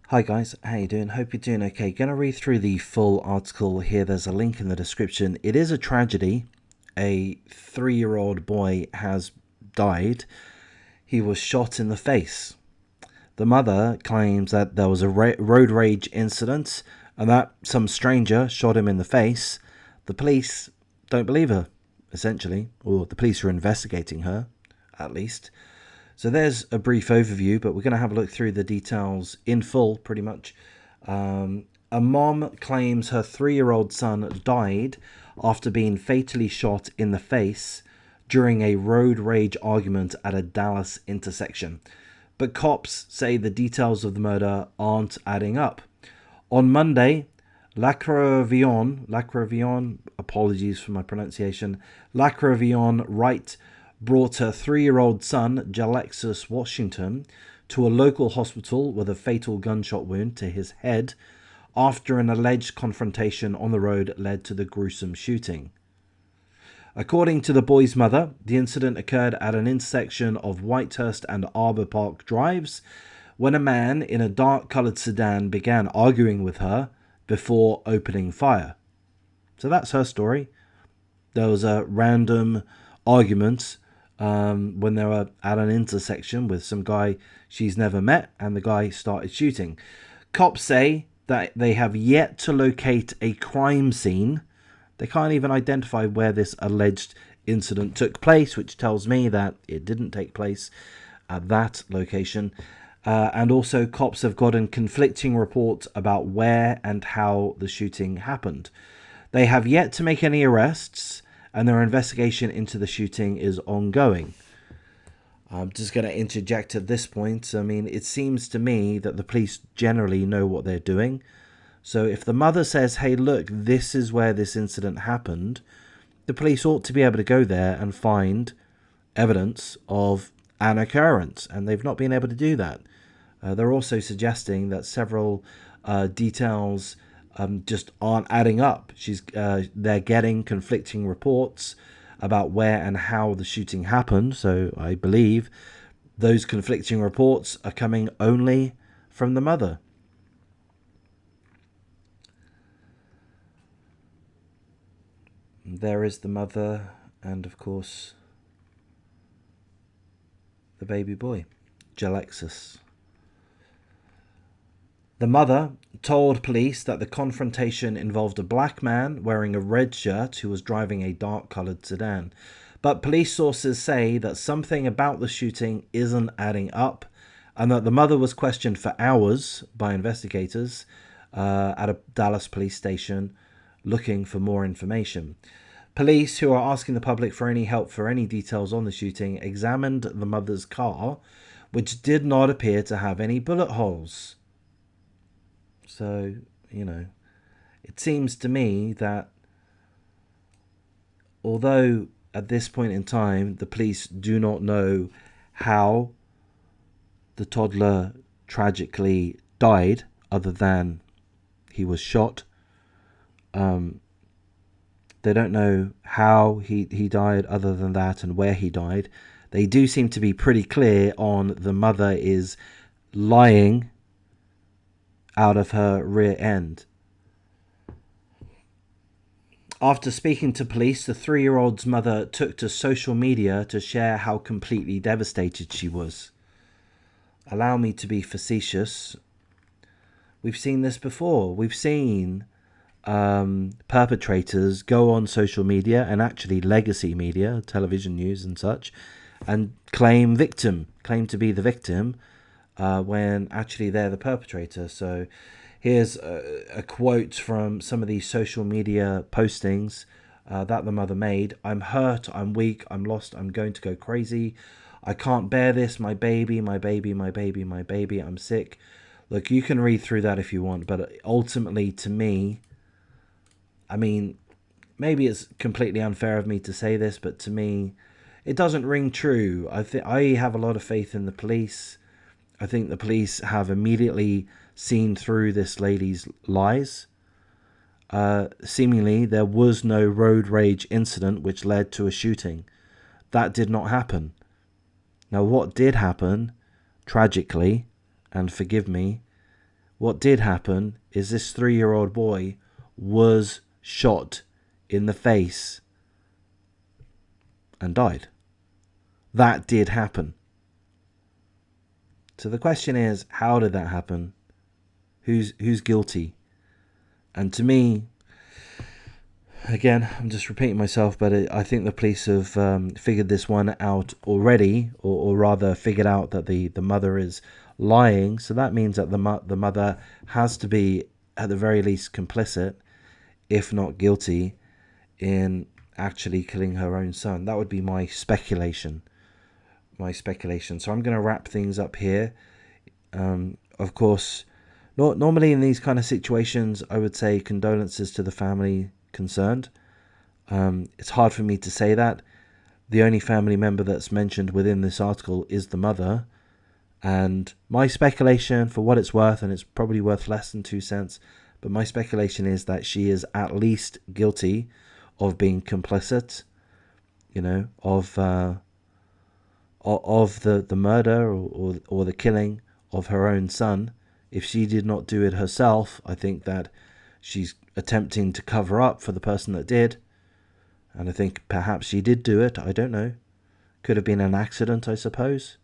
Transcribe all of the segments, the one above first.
Hi guys, how you doing? Hope you're doing okay. Gonna read through the full article here. There's a link in the description. It is a tragedy. A 3-year-old boy has died. He was shot in the face. The mother claims that there was a road rage incident and that some stranger shot him in the face. The police don't believe her, essentially, or the police are investigating her, at least. So there's a brief overview, but we're going to have a look through the details in full, pretty much. A mom claims her 3-year-old son died after being fatally shot in the face during a road rage argument at a Dallas intersection. But cops say the details of the murder aren't adding up. On Monday, Lacravion, apologies for my pronunciation, Lacravion Wright brought her 3-year-old son, Jalexus Washington, to a local hospital with a fatal gunshot wound to his head after an alleged confrontation on the road led to the gruesome shooting. According to the boy's mother, the incident occurred at an intersection of Whitehurst and Arbor Park drives when a man in a dark-coloured sedan began arguing with her before opening fire. So that's her story. There was a random argument when they were at an intersection with some guy she's never met, and the guy started shooting. Cops say that they have yet to locate a crime scene. They can't even identify where this alleged incident took place, which tells me that it didn't take place at that location. And also, cops have gotten conflicting reports about where and how the shooting happened. They have yet to make any arrests, and their investigation into the shooting is ongoing. I'm just going to interject at this point. I mean, it seems to me that the police generally know what they're doing. So if the mother says, hey, look, this is where this incident happened, the police ought to be able to go there and find evidence of an occurrence, and they've not been able to do that. They're also suggesting that several details just aren't adding up. They're getting conflicting reports about where and how the shooting happened. So I believe those conflicting reports are coming only from the mother. There is the mother and, of course, the baby boy, Jalexus. The mother told police that the confrontation involved a black man wearing a red shirt who was driving a dark-coloured sedan. But police sources say that something about the shooting isn't adding up, and that the mother was questioned for hours by investigators at a Dallas police station looking for more information. Police, who are asking the public for any help for any details on the shooting, examined the mother's car, which did not appear to have any bullet holes. So, it seems to me that although at this point in time the police do not know how the toddler tragically died, other than he was shot, they don't know how he died other than that, and where he died. They do seem to be pretty clear on the mother is lying out of her rear end. After speaking to police, the 3-year-old's mother took to social media to share how completely devastated she was. Allow me to be facetious. We've seen this before. We've seen perpetrators go on social media, and actually legacy media, television news and such, and claim to be the victim when actually they're the perpetrator. So here's a quote from some of these social media postings that the mother made. "I'm hurt, I'm weak, I'm lost, I'm going to go crazy. I can't bear this, my baby, my baby, my baby, my baby, I'm sick." Look, you can read through that if you want, but ultimately, to me, I mean, maybe it's completely unfair of me to say this, but to me, it doesn't ring true. I have a lot of faith in the police. I think the police have immediately seen through this lady's lies. Seemingly, there was no road rage incident which led to a shooting. That did not happen. Now, what did happen, tragically, and forgive me, What did happen is this 3-year-old boy was shot in the face and died. That did happen. So the question is, how did that happen? Who's guilty? And to me, again, I'm just repeating myself, but I think the police have figured this one out already, or rather figured out that the mother is lying. So that means that the mother has to be, at the very least, complicit, if not guilty, in actually killing her own son. That would be my speculation. So I'm going to wrap things up here. Of course, normally in these kind of situations, I would say condolences to the family concerned. It's hard for me to say that. The only family member that's mentioned within this article is the mother. And my speculation, for what it's worth, and it's probably worth less than 2 cents, but my speculation is that she is at least guilty of being complicit, of the murder or the killing of her own son. If she did not do it herself, I think that she's attempting to cover up for the person that did. And I think perhaps she did do it. I don't know. Could have been an accident, I suppose.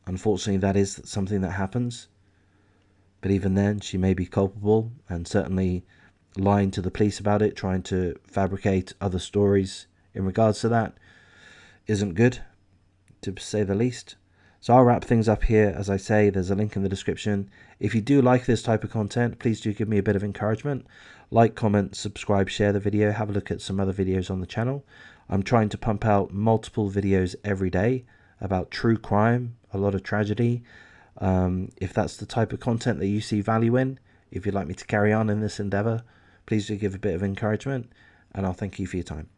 Unfortunately, that is something that happens. But even then, she may be culpable, and certainly lying to the police about it, trying to fabricate other stories in regards to that, isn't good, to say the least. So I'll wrap things up here. As I say, there's a link in the description. If you do like this type of content, please do give me a bit of encouragement. Like, comment, subscribe, share the video. Have a look at some other videos on the channel. I'm trying to pump out multiple videos every day about true crime, a lot of tragedy. If that's the type of content that you see value in, if you'd like me to carry on in this endeavor, please do give a bit of encouragement, and I'll thank you for your time.